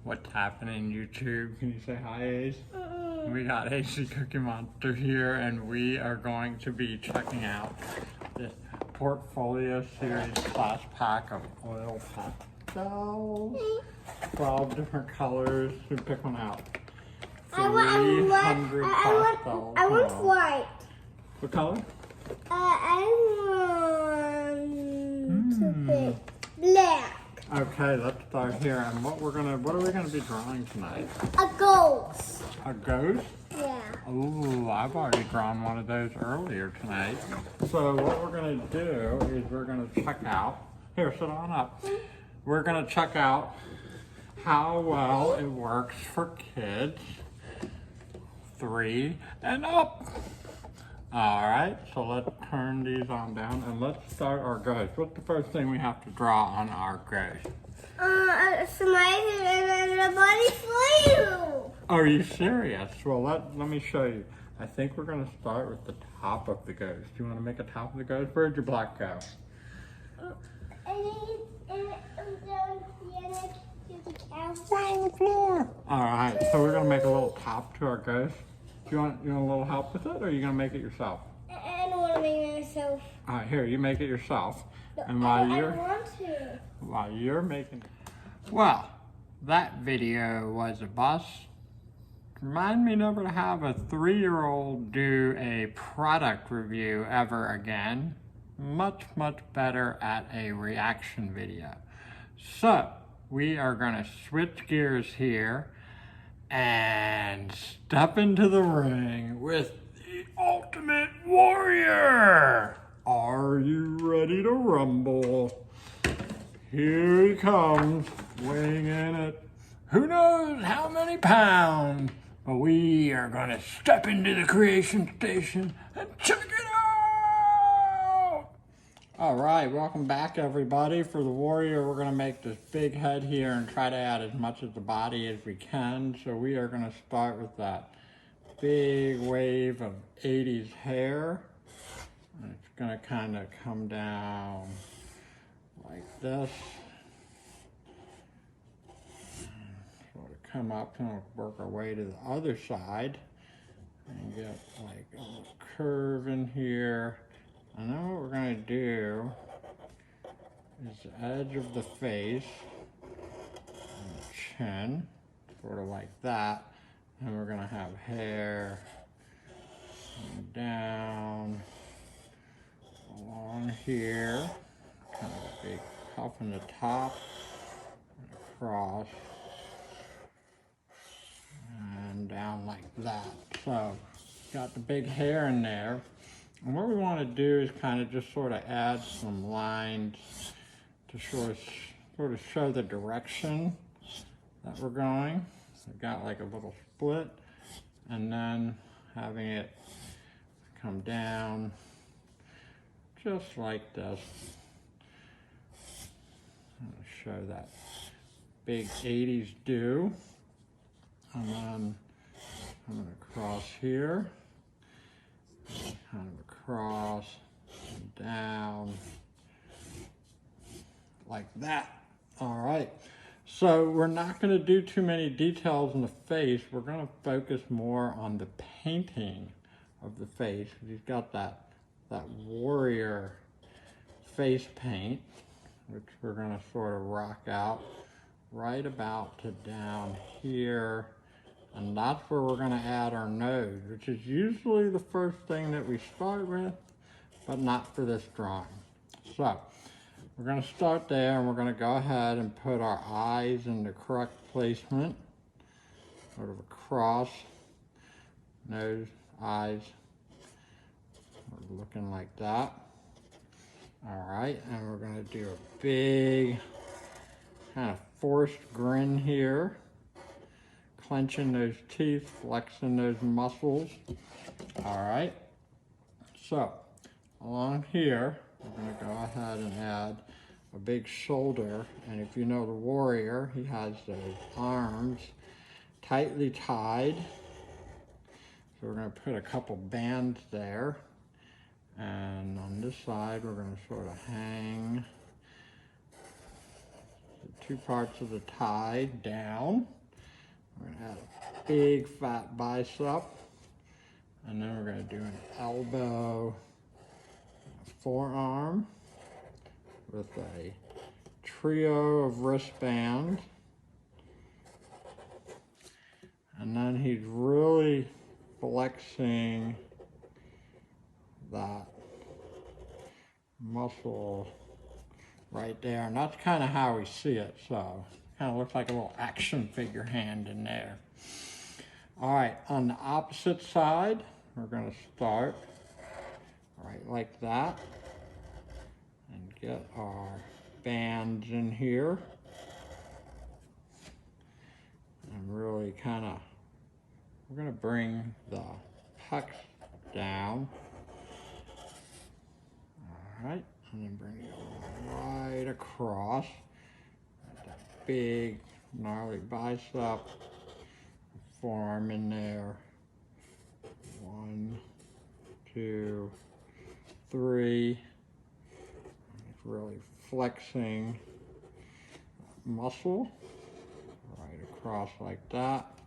What's happening, YouTube? Can you say hi, Ace? We got AC Cookie Monster here, and we are going to be checking out this Portfolio Series class pack of oil pastels. 12 different colors. We pick one out. 300 pastels. I want white. What color? I want to pick black. Okay, let's start here. And what are we gonna be drawing tonight? A ghost. A ghost? Yeah. Ooh, I've already drawn one of those earlier tonight. So what we're gonna do is we're gonna check out, here, sit on up. We're gonna check out how well it works for kids 3 and up. All right, so let's turn these on down and let's start our ghost. What's the first thing we have to draw on our ghost? A smile and a body flu. Are you serious? Well, let me show you. I think we're gonna start with the top of the ghost. Do you wanna make a top of the ghost? Where'd your black go? Right on the floor. All right, so we're gonna make a little top to our ghost. Do you want a little help with it, or are you gonna make it yourself? I don't want to make it myself. All right, here, you make it yourself. No, And I want to. while you're making, well, that video was a bust. Remind me never to have a 3-year-old do a product review ever again. Much, much better at a reaction video. So, we are gonna switch gears here and step into the ring with the Ultimate Warrior. Are you ready to rumble? Here he comes, weighing in at who knows how many pounds. But we are gonna step into the creation station and check it out. All right, welcome back everybody. For the Warrior, we're gonna make this big head here and try to add as much of the body as we can. So we are gonna start with that big wave of 80s hair. And it's gonna kind of come down like this. Sort of come up and we'll work our way to the other side and get like a little curve in here. And then what we're gonna do is the edge of the face and the chin, sort of like that. And we're gonna have hair and down along here, kind of a big puff in the top and across and down like that. So got the big hair in there. And what we want to do is kind of just sort of add some lines to sort of show the direction that we're going. So got like a little split, and then having it come down just like this. I'm going to show that big 80s do. And then I'm going to cross here. Kind of across and down like that. All right, so we're not going to do too many details in the face. We're going to focus more on the painting of the face. He's got that warrior face paint, which we're going to sort of rock out right about to down here. And that's where we're going to add our nose, which is usually the first thing that we start with, but not for this drawing. So we're going to start there, and we're going to go ahead and put our eyes in the correct placement, sort of across, nose, eyes, we're looking like that. All right, and we're going to do a big kind of forced grin here. Clenching those teeth, flexing those muscles. All right, so along here, we're gonna go ahead and add a big shoulder. And if you know the Warrior, he has those arms tightly tied. So we're gonna put a couple bands there. And on this side, we're gonna sort of hang the 2 parts of the tie down. We're gonna add a big fat bicep. And then we're gonna do an elbow, a forearm with a trio of wristbands. And then he's really flexing that muscle right there. And that's kind of how we see it. So kind of looks like a little action figure hand in there. All right, on the opposite side, we're gonna start right like that and get our bands in here. And really kind of, we're gonna bring the pecs down. All right, and then bring it right across. That big, gnarly bicep. Forearm in there. 1, 2, 3. It's really flexing muscle right across like that.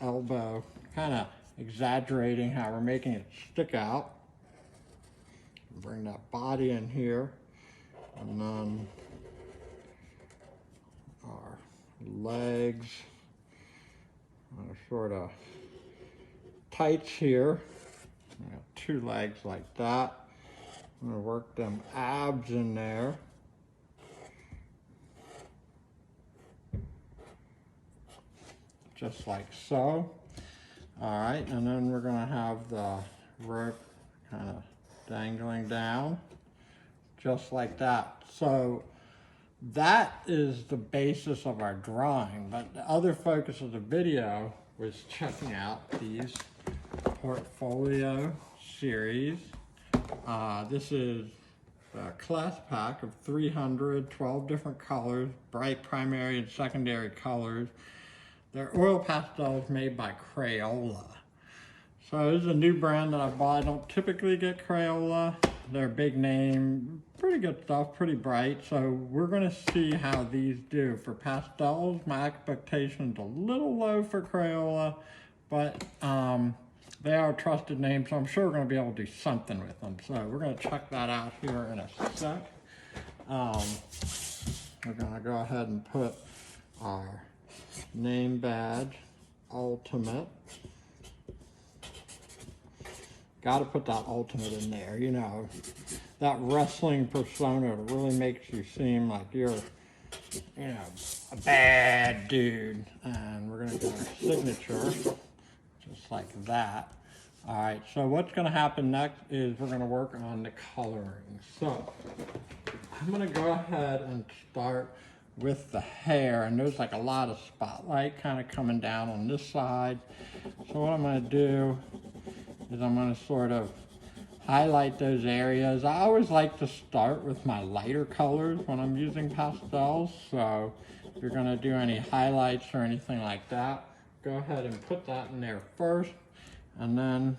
Elbow, kind of exaggerating how we're making it stick out. Bring that body in here, and then our legs. Sort of tights here. I got 2 legs like that. I'm going to work them abs in there. Just like so. All right, and then we're going to have the rope kind of dangling down, just like that. So that is the basis of our drawing, but the other focus of the video was checking out these Portfolio Series. This is a class pack of 312 different colors, bright primary and secondary colors. They're oil pastels made by Crayola. So this is a new brand that I bought. I don't typically get Crayola. They're a big name, pretty good stuff, pretty bright. So we're gonna see how these do. For pastels, my expectation's a little low for Crayola, but they are a trusted name, so I'm sure we're gonna be able to do something with them. So we're gonna check that out here in a sec. We're gonna go ahead and put our name badge, Ultimate. Got to put that ultimate in there, you know, that wrestling persona really makes you seem like you're, you know, a bad dude. And we're going to do our signature, just like that. All right, so what's going to happen next is we're going to work on the coloring. So I'm going to go ahead and start with the hair, and there's like a lot of spotlight kind of coming down on this side. So what I'm going to do is I'm going to sort of highlight those areas. I always like to start with my lighter colors when I'm using pastels. So if you're going to do any highlights or anything like that, go ahead and put that in there first. And then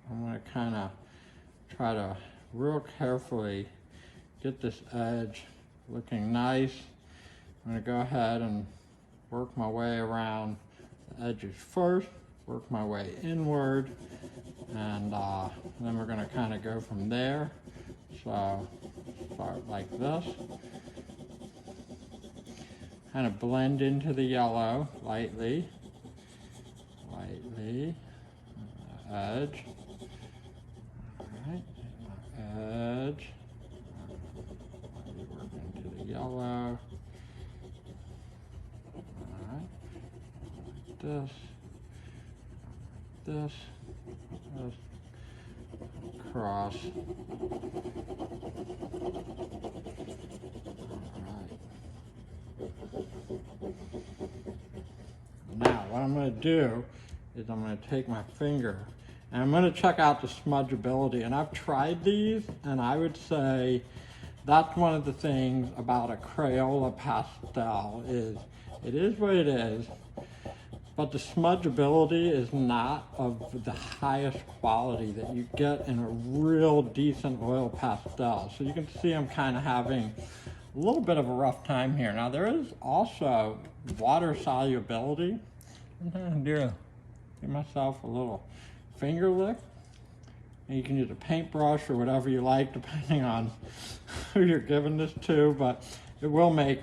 I'm going to kind of try to real carefully get this edge looking nice. I'm going to go ahead and work my way around the edges first, work my way inward, and then we're going to kind of go from there. So start like this, kind of blend into the yellow lightly, edge. All right, edge, work into the yellow. All right, like this, cross. Now what I'm going to do is I'm going to take my finger and I'm going to check out the smudgeability. And I've tried these, and I would say that's one of the things about a Crayola pastel is it is what it is, but the smudgeability is not of the highest quality that you get in a real decent oil pastel. So you can see I'm kind of having a little bit of a rough time here. Now there is also water solubility. I'm going to give myself a little finger lick. And you can use a paintbrush or whatever you like depending on who you're giving this to, but it will make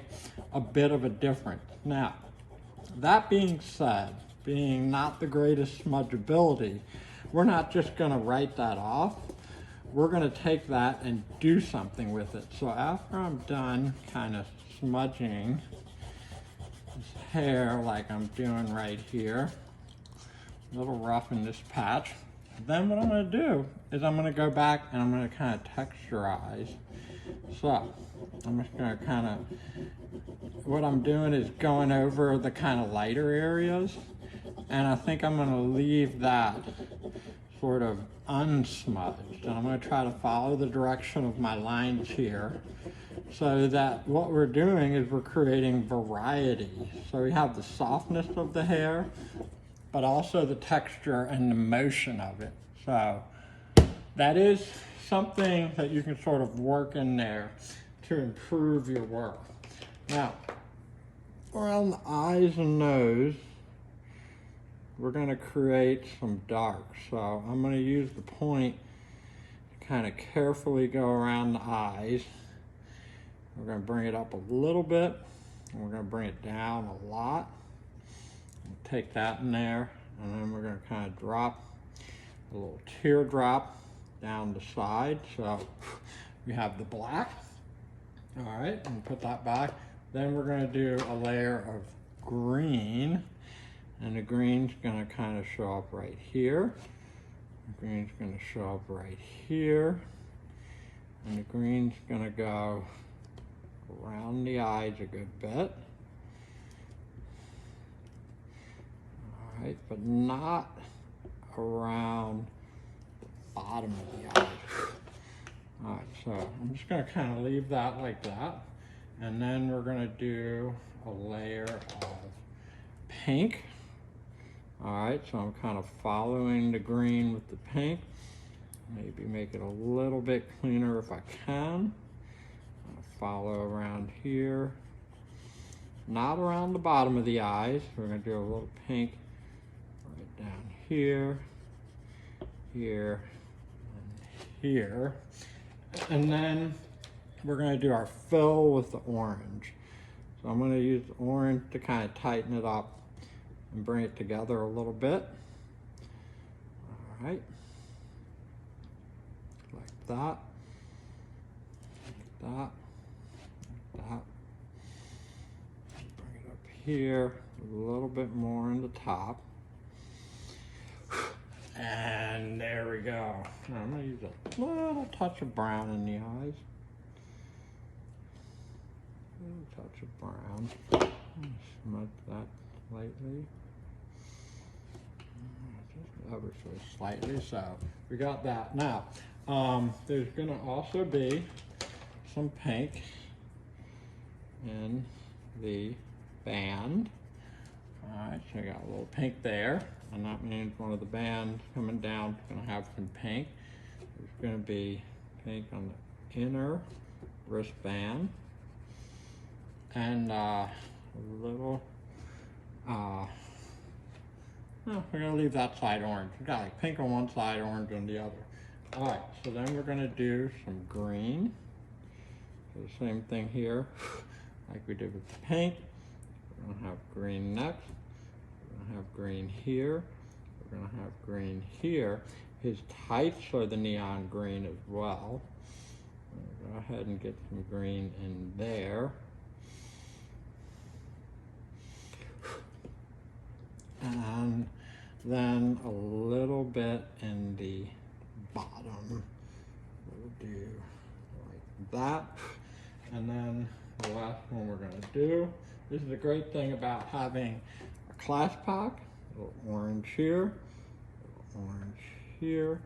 a bit of a difference. Now, that being said, being not the greatest smudgeability, we're not just going to write that off. We're going to take that and do something with it. So after I'm done kind of smudging this hair like I'm doing right here, a little rough in this patch, then what I'm going to do is I'm going to go back and I'm going to kind of texturize. So I'm just going to kind of, what I'm doing is going over the kind of lighter areas, and I think I'm going to leave that sort of unsmudged. And I'm going to try to follow the direction of my lines here, so that what we're doing is we're creating variety. So we have the softness of the hair, but also the texture and the motion of it. So that is something that you can sort of work in there to improve your work. Now, around the eyes and nose, we're going to create some dark. So I'm going to use the point to kind of carefully go around the eyes. We're going to bring it up a little bit, and we're going to bring it down a lot. Take that in there, and then we're going to kind of drop a little teardrop down the side. So we have the black. All right, and put that back. Then we're going to do a layer of green, and the green's going to kind of show up right here. The green's going to show up right here, and the green's going to go around the eyes a good bit. Right, but not around the bottom of the eye. All right, so I'm just going to kind of leave that like that. And then we're going to do a layer of pink. All right, so I'm kind of following the green with the pink. Maybe make it a little bit cleaner if I can. Follow around here. Not around the bottom of the eyes. We're going to do a little pink down here, here, and here. And then we're going to do our fill with the orange. So I'm going to use the orange to kind of tighten it up and bring it together a little bit. All right. Like that. Like that. Like that. Bring it up here, a little bit more in the top. And there we go. Now I'm going to use a little touch of brown in the eyes. A little touch of brown. Smudge that slightly. Just ever so slightly. So we got that. Now, there's going to also be some pink in the band. All right, so I got a little pink there, and that means one of the bands coming down is going to have some pink. There's going to be pink on the inner wristband, and a little, no, we're going to leave that side orange. We've got like pink on one side, orange on the other. All right, so then we're going to do some green. So the same thing here, like we did with the pink. We're going to have green next. We're going to have green here. We're going to have green here. His tights are the neon green as well. Go ahead and get some green in there. And then a little bit in the bottom. We'll do like that. And then the last one we're going to do, this is a great thing about having a class pack. A little orange here, a little orange here,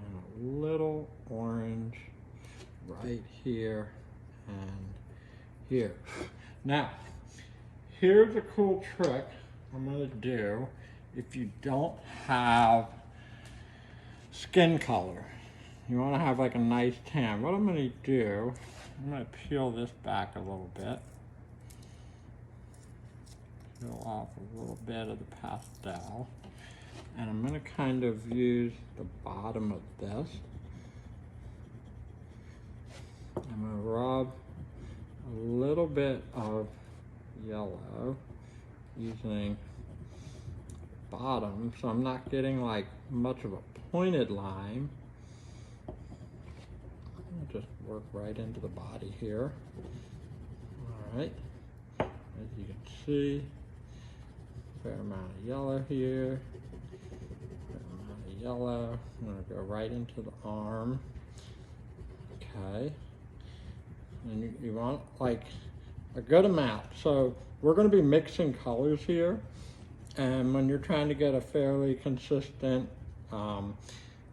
and a little orange right here and here. Now, here's a cool trick I'm going to do if you don't have skin color. You want to have like a nice tan. What I'm going to do I'm going to peel this back a little bit. Peel off a little bit of the pastel. And I'm going to kind of use the bottom of this. I'm going to rub a little bit of yellow using the bottom, so I'm not getting like much of a pointed line. I'll just work right into the body here. All right, as you can see, fair amount of yellow here, fair amount of yellow. I'm going to go right into the arm. Okay, and you want like a good amount. So we're going to be mixing colors here, and when you're trying to get a fairly consistent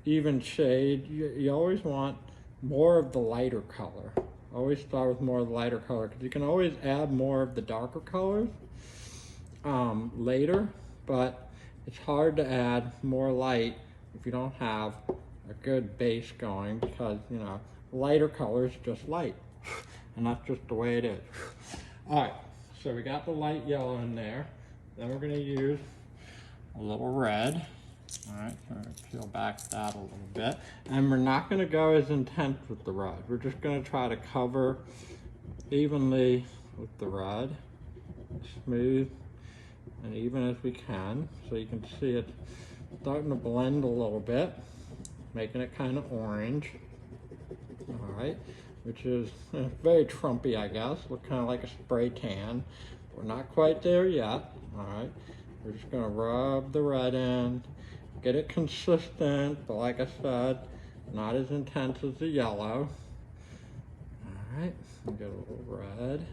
even shade, you always want more of the lighter color. Always start with more of the lighter color, because you can always add more of the darker colors later, but it's hard to add more light if you don't have a good base going, because you know, lighter color is just light, and that's just the way it is. All right, so we got the light yellow in there. Then we're going to use a little red. All right, so I'm going to peel back that a little bit. And we're not going to go as intense with the red. We're just going to try to cover evenly with the red, smooth and even as we can. So you can see it starting to blend a little bit, making it kind of orange. All right, which is very Trumpy, I guess. Look kind of like a spray tan. We're not quite there yet. All right, we're just going to rub the red in, get it consistent, but like I said, not as intense as the yellow. All right, we'll get a little red.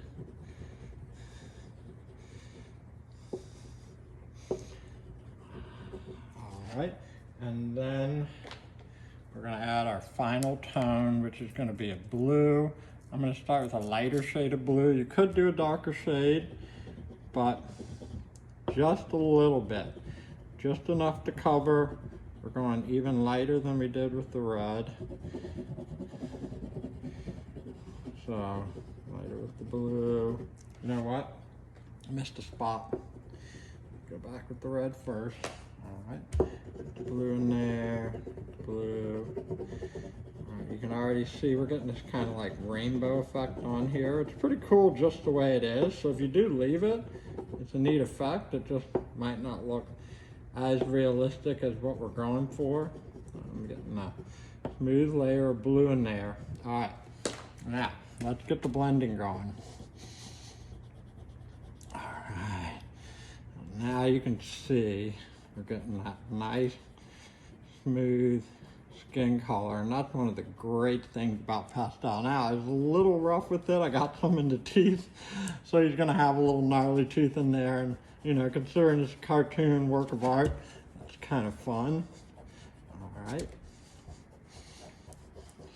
All right, and then we're going to add our final tone, which is going to be a blue. I'm going to start with a lighter shade of blue. You could do a darker shade, but just a little bit. Just enough to cover. We're going even lighter than we did with the red. So, lighter with the blue. You know what? I missed a spot. Go back with the red first. All right. Put the blue in there. Blue. All right, you can already see we're getting this kind of like rainbow effect on here. It's pretty cool just the way it is. So if you do leave it, it's a neat effect. It just might not look as realistic as what we're going for. I'm getting a smooth layer of blue in there. All right, now let's get the blending going. All right, now you can see we're getting that nice, smooth skin color, and that's one of the great things about pastel. Now, I was a little rough with it. I got some in the teeth, so he's gonna have a little gnarly tooth in there, and you know, considering it's a cartoon work of art, that's kind of fun. All right,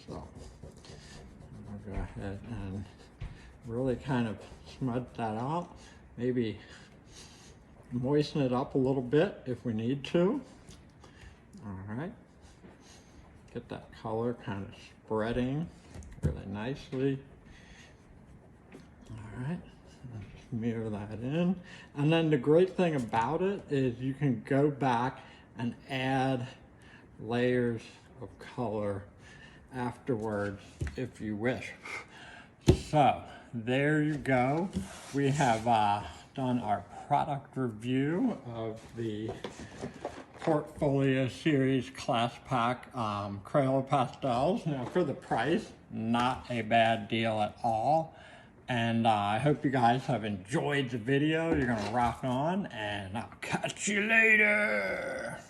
so I'm gonna go ahead and really kind of smudge that out, maybe moisten it up a little bit if we need to. All right, get that color kind of spreading really nicely. All right, just mirror that in. And then the great thing about it is you can go back and add layers of color afterwards if you wish. So there you go. We have done our product review of the Portfolio Series Class Pack Crayola Pastels. Now for the price, not a bad deal at all. And I hope you guys have enjoyed the video. You're gonna rock on, and I'll catch you later.